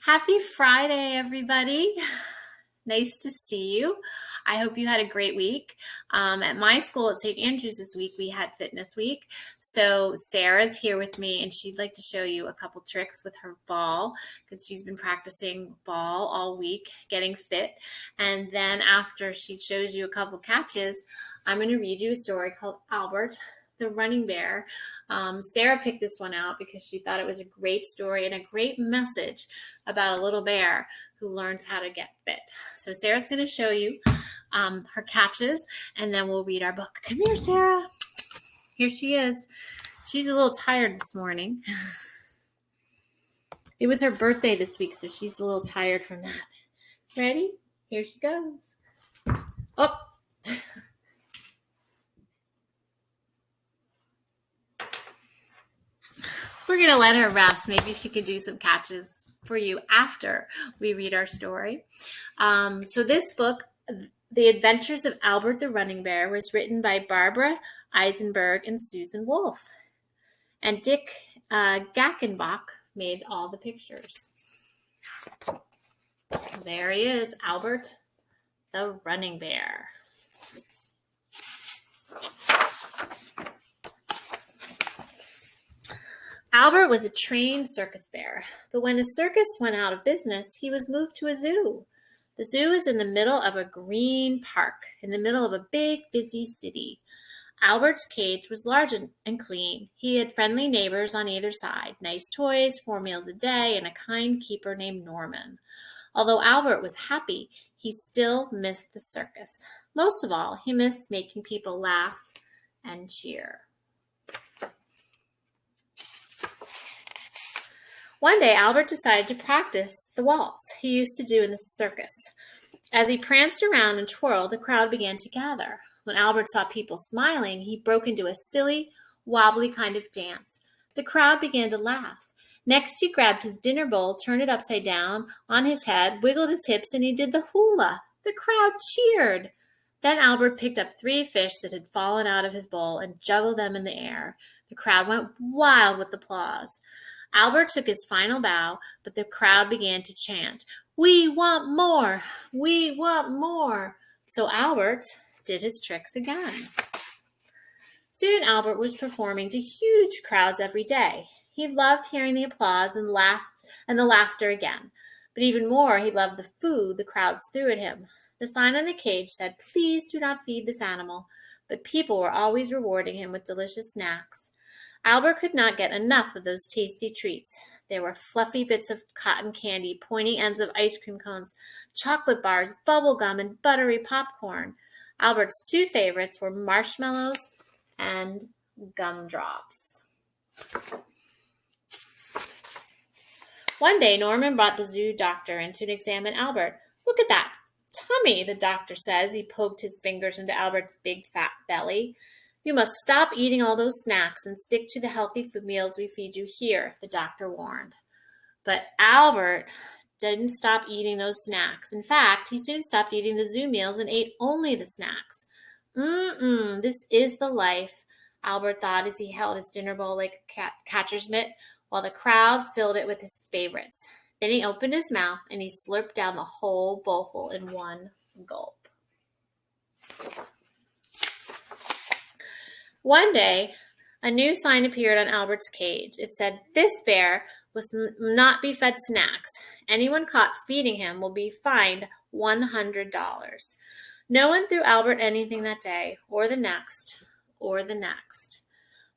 Happy Friday, everybody. Nice to see you. I hope you had a great week. At my school at St. Andrews this week, we had fitness week. So Sarah's here with me, and she'd like to show you a couple tricks with her ball because she's been practicing ball all week, getting fit. And then after she shows you a couple catches, I'm going to read you a story called Albert, the running bear. Sarah picked this one out because she thought it was a great story and a great message about a little bear who learns how to get fit. So Sarah's going to show you her catches, and then we'll read our book. Come here, Sarah. Here she is. She's a little tired this morning. It was her birthday this week, so she's a little tired from that. Ready? Here she goes. Oh. We're going to let her rest. Maybe she could do some catches for you after we read our story. So this book, The Adventures of Albert the Running Bear, was written by Barbara Eisenberg and Susan Wolf. And Dick Gackenbach made all the pictures. There he is, Albert the Running Bear. Albert was a trained circus bear, but when his circus went out of business, he was moved to a zoo. The zoo is in the middle of a green park, in the middle of a big, busy city. Albert's cage was large and clean. He had friendly neighbors on either side, nice toys, 4 meals a day, and a kind keeper named Norman. Although Albert was happy, he still missed the circus. Most of all, he missed making people laugh and cheer. One day, Albert decided to practice the waltz he used to do in the circus. As he pranced around and twirled, the crowd began to gather. When Albert saw people smiling, he broke into a silly, wobbly kind of dance. The crowd began to laugh. Next, he grabbed his dinner bowl, turned it upside down on his head, wiggled his hips, and he did the hula. The crowd cheered. Then Albert picked up 3 fish that had fallen out of his bowl and juggled them in the air. The crowd went wild with applause. Albert took his final bow, but the crowd began to chant, "We want more! We want more!" So Albert did his tricks again. Soon Albert was performing to huge crowds every day. He loved hearing the applause and the laughter again. But even more, he loved the food the crowds threw at him. The sign on the cage said, "Please do not feed this animal," but people were always rewarding him with delicious snacks. Albert could not get enough of those tasty treats. There were fluffy bits of cotton candy, pointy ends of ice cream cones, chocolate bars, bubble gum, and buttery popcorn. Albert's 2 favorites were marshmallows and gumdrops. One day, Norman brought the zoo doctor in to examine Albert. "Look at that tummy," the doctor says. He poked his fingers into Albert's big fat belly. "You must stop eating all those snacks and stick to the healthy food meals we feed you here," the doctor warned. But Albert didn't stop eating those snacks. In fact, he soon stopped eating the zoo meals and ate only the snacks. This is the life, Albert thought as he held his dinner bowl like a catcher's mitt, while the crowd filled it with his favorites. Then he opened his mouth and he slurped down the whole bowlful in one gulp. One day, a new sign appeared on Albert's cage. It said, "This bear must not be fed snacks. Anyone caught feeding him will be fined $100. No one threw Albert anything that day, or the next, or the next.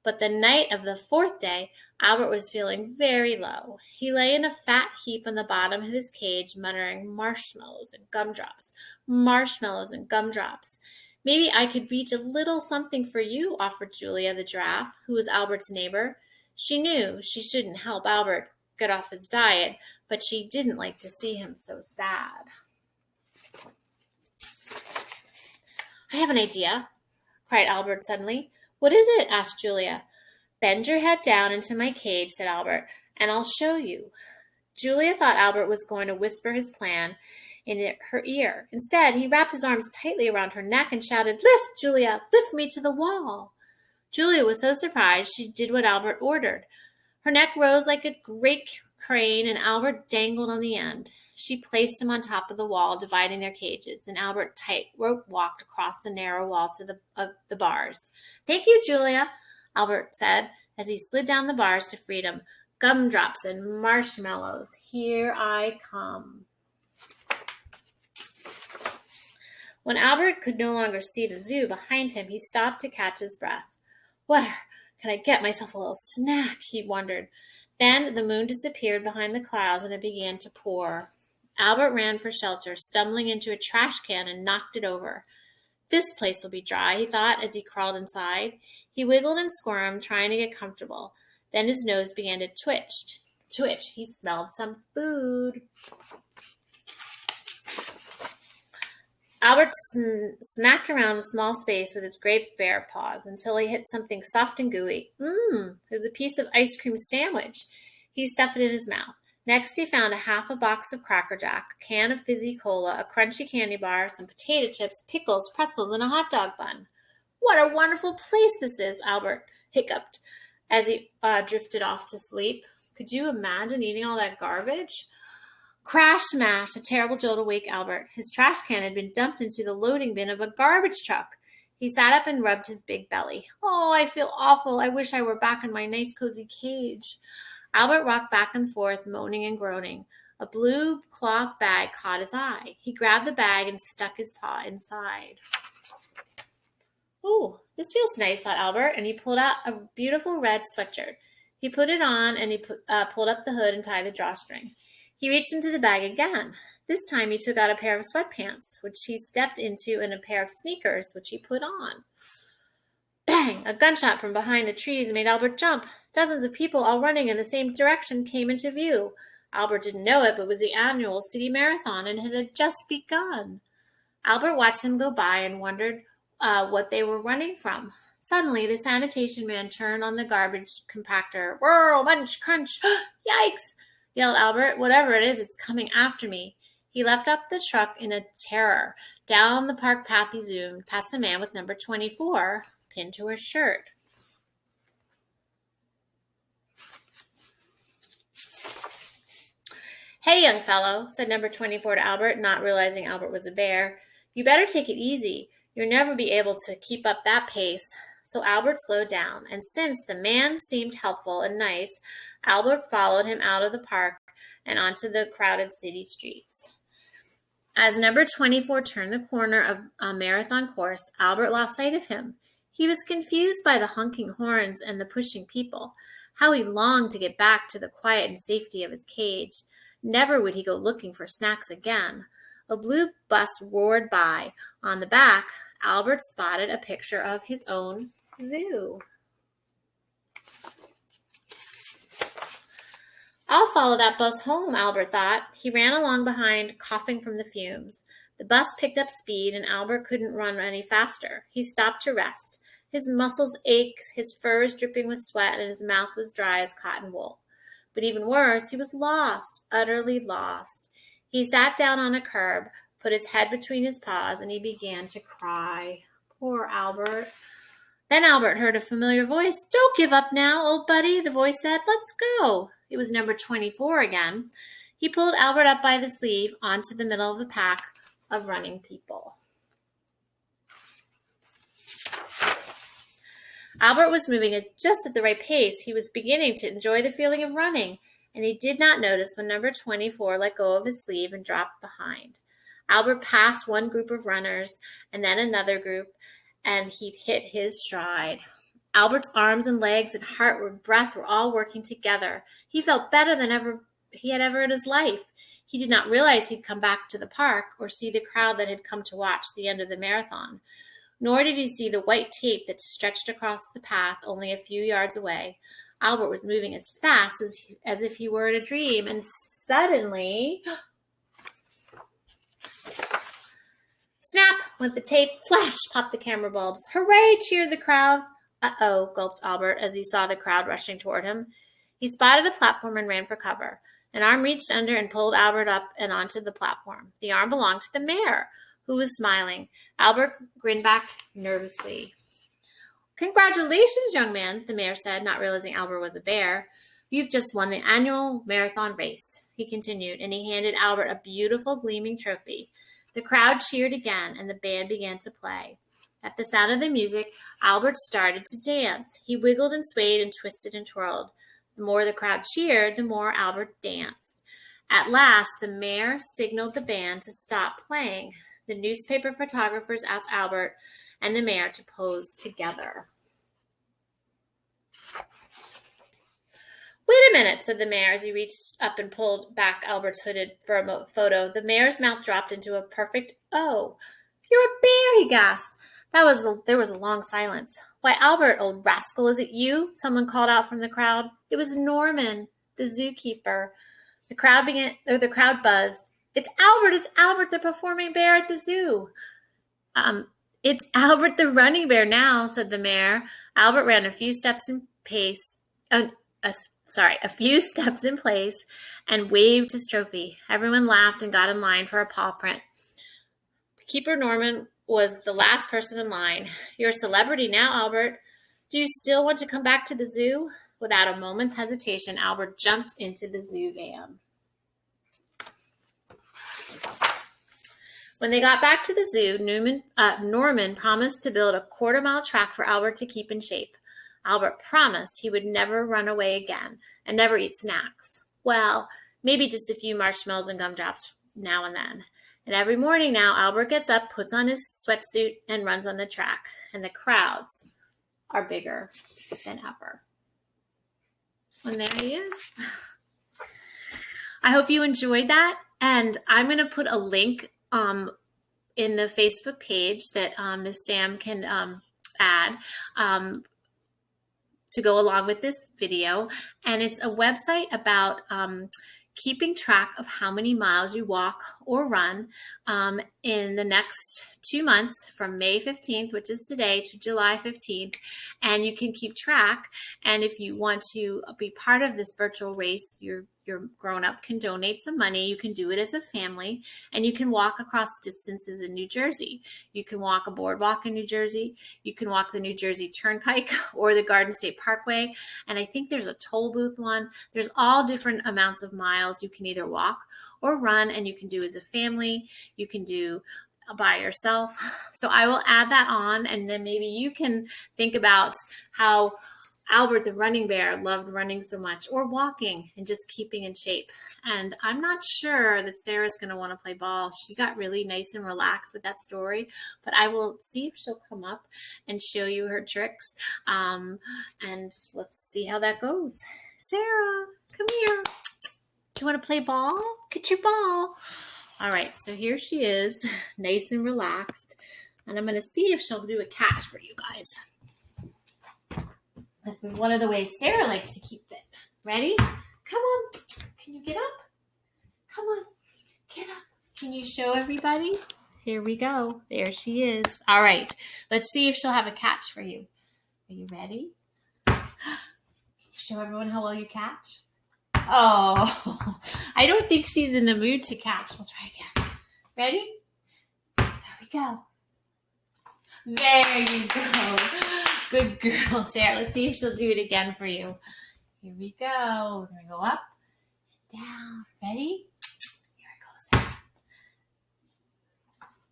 But the night of the 4th day, Albert was feeling very low. He lay in a fat heap on the bottom of his cage, muttering, "Marshmallows and gumdrops, marshmallows and gumdrops." "Maybe I could reach a little something for you," offered Julia the giraffe, who was Albert's neighbor. She knew she shouldn't help Albert get off his diet, but she didn't like to see him so sad. "I have an idea," cried Albert suddenly. "What is it?" asked Julia. "Bend your head down into my cage," said Albert, "and I'll show you." Julia thought Albert was going to whisper his plan in her ear. Instead, he wrapped his arms tightly around her neck and shouted, "Lift, Julia, lift me to the wall." Julia was so surprised she did what Albert ordered. Her neck rose like a great crane, and Albert dangled on the end. She placed him on top of the wall, dividing their cages, and Albert tight-rope walked across the narrow wall to the bars. "Thank you, Julia," Albert said, as he slid down the bars to freedom. "Gumdrops and marshmallows, here I come." When Albert could no longer see the zoo behind him, he stopped to catch his breath. "Where can I get myself a little snack?" he wondered. Then the moon disappeared behind the clouds and it began to pour. Albert ran for shelter, stumbling into a trash can and knocked it over. "This place will be dry," he thought as he crawled inside. He wiggled and squirmed, trying to get comfortable. Then his nose began to twitch. He smelled some food. Albert smacked around the small space with his great bare paws until he hit something soft and gooey. It was a piece of ice cream sandwich. He stuffed it in his mouth. Next, he found half a box of Cracker Jack, a can of fizzy cola, a crunchy candy bar, some potato chips, pickles, pretzels, and a hot dog bun. "What a wonderful place this is," Albert hiccuped as he drifted off to sleep. Could you imagine eating all that garbage? Crash smash! A terrible jolt awake Albert. His trash can had been dumped into the loading bin of a garbage truck. He sat up and rubbed his big belly. "Oh, I feel awful. I wish I were back in my nice cozy cage." Albert rocked back and forth, moaning and groaning. A blue cloth bag caught his eye. He grabbed the bag and stuck his paw inside. "Oh, this feels nice," thought Albert, and he pulled out a beautiful red sweatshirt. He put it on and he pulled up the hood and tied the drawstring. He reached into the bag again. This time he took out a pair of sweatpants, which he stepped into, and a pair of sneakers, which he put on. Bang! A gunshot from behind the trees made Albert jump. Dozens of people, all running in the same direction, came into view. Albert didn't know it, but it was the annual city marathon, and it had just begun. Albert watched them go by and wondered what they were running from. Suddenly, the sanitation man turned on the garbage compactor. "Whirl, bunch, crunch! Yikes!" yelled Albert. "Whatever it is, it's coming after me." He left up the truck in a terror. Down the park path he zoomed, past a man with number 24 pinned to his shirt. "Hey, young fellow," said number 24 to Albert, not realizing Albert was a bear. "You better take it easy. You'll never be able to keep up that pace." So Albert slowed down, and since the man seemed helpful and nice, Albert followed him out of the park and onto the crowded city streets. As number 24 turned the corner of a marathon course, Albert lost sight of him. He was confused by the honking horns and the pushing people. How he longed to get back to the quiet and safety of his cage. Never would he go looking for snacks again. A blue bus roared by. On the back, Albert spotted a picture of his own zoo. "I'll follow that bus home," Albert thought. He ran along behind, coughing from the fumes. The bus picked up speed, and Albert couldn't run any faster. He stopped to rest. His muscles ached, his fur was dripping with sweat, and his mouth was dry as cotton wool. But even worse, he was lost, utterly lost. He sat down on a curb, put his head between his paws, and he began to cry. Poor Albert. Then Albert heard a familiar voice. "Don't give up now, old buddy," the voice said. "Let's go." It was number 24 again. He pulled Albert up by the sleeve onto the middle of the pack of running people. Albert was moving at just at the right pace. He was beginning to enjoy the feeling of running, and he did not notice when number 24 let go of his sleeve and dropped behind. Albert passed one group of runners and then another group, and he'd hit his stride. Albert's arms and legs and heart and breath were all working together. He felt better than ever he had ever in his life. He did not realize he'd come back to the park or see the crowd that had come to watch the end of the marathon. Nor did he see the white tape that stretched across the path only a few yards away. Albert was moving as fast as if he were in a dream, and suddenly, snap went the tape. Flash popped the camera bulbs. "Hooray!" cheered the crowds. "Uh-oh," gulped Albert as he saw the crowd rushing toward him. He spotted a platform and ran for cover. An arm reached under and pulled Albert up and onto the platform. The arm belonged to the mayor, who was smiling. Albert grinned back nervously. "Congratulations, young man," the mayor said, not realizing Albert was a bear. You've just won the annual marathon race, he continued, and he handed Albert a beautiful gleaming trophy. The crowd cheered again, and the band began to play. At the sound of the music, Albert started to dance. He wiggled and swayed and twisted and twirled. The more the crowd cheered, the more Albert danced. At last, the mayor signaled the band to stop playing. The newspaper photographers asked Albert and the mayor to pose together. Wait a minute, said the mayor as he reached up and pulled back Albert's hooded for a photo. The mayor's mouth dropped into a perfect O. You're a bear, he gasped. There was a long silence. Why, Albert, old rascal, is it you? Someone called out from the crowd. It was Norman, the zookeeper. The crowd buzzed. It's Albert, the performing bear at the zoo. It's Albert the running bear now, said the mayor. Albert ran a few steps in place and waved his trophy. Everyone laughed and got in line for a paw print. Keeper Norman was the last person in line. You're a celebrity now, Albert. Do you still want to come back to the zoo? Without a moment's hesitation, Albert jumped into the zoo van. When they got back to the zoo, Norman promised to build a quarter-mile track for Albert to keep in shape. Albert promised he would never run away again and never eat snacks. Well, maybe just a few marshmallows and gumdrops now and then. And every morning now, Albert gets up, puts on his sweatsuit, and runs on the track. And the crowds are bigger than ever. And there he is. I hope you enjoyed that. And I'm going to put a link in the Facebook page that Ms. Sam can add to go along with this video. And it's a website about keeping track of how many miles you walk or run in the next 2 months from May 15th, which is today, to July 15th. And you can keep track. And if you want to be part of this virtual race, your grown-up can donate some money. You can do it as a family, and you can walk across distances in New Jersey. You can walk a boardwalk in New Jersey. You can walk the New Jersey Turnpike or the Garden State Parkway. And I think there's a toll booth one. There's all different amounts of miles you can either walk or run, and you can do as a family. You can do by yourself. So I will add that on, and then maybe you can think about how Albert the running bear loved running so much, or walking and just keeping in shape. And I'm not sure that Sarah's going to want to play ball. She got really nice and relaxed with that story, but I will see if she'll come up and show you her tricks. And let's see how that goes. Sarah, come here. Do you want to play ball? Get your ball. All right, so here she is, nice and relaxed. And I'm going to see if she'll do a catch for you guys. This is one of the ways Sarah likes to keep fit. Ready? Come on. Can you get up? Come on. Get up. Can you show everybody? Here we go. There she is. All right. Let's see if she'll have a catch for you. Are you ready? Show everyone how well you catch. Oh, I don't think she's in the mood to catch. We'll try again. Ready? There we go. There you go. Good girl, Sarah. Let's see if she'll do it again for you. Here we go. We're going to go up and down. Ready? Here it goes, Sarah.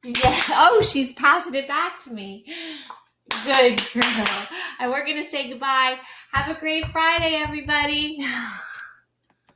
Yeah. Oh, she's passing it back to me. Good girl. And we're going to say goodbye. Have a great Friday, everybody.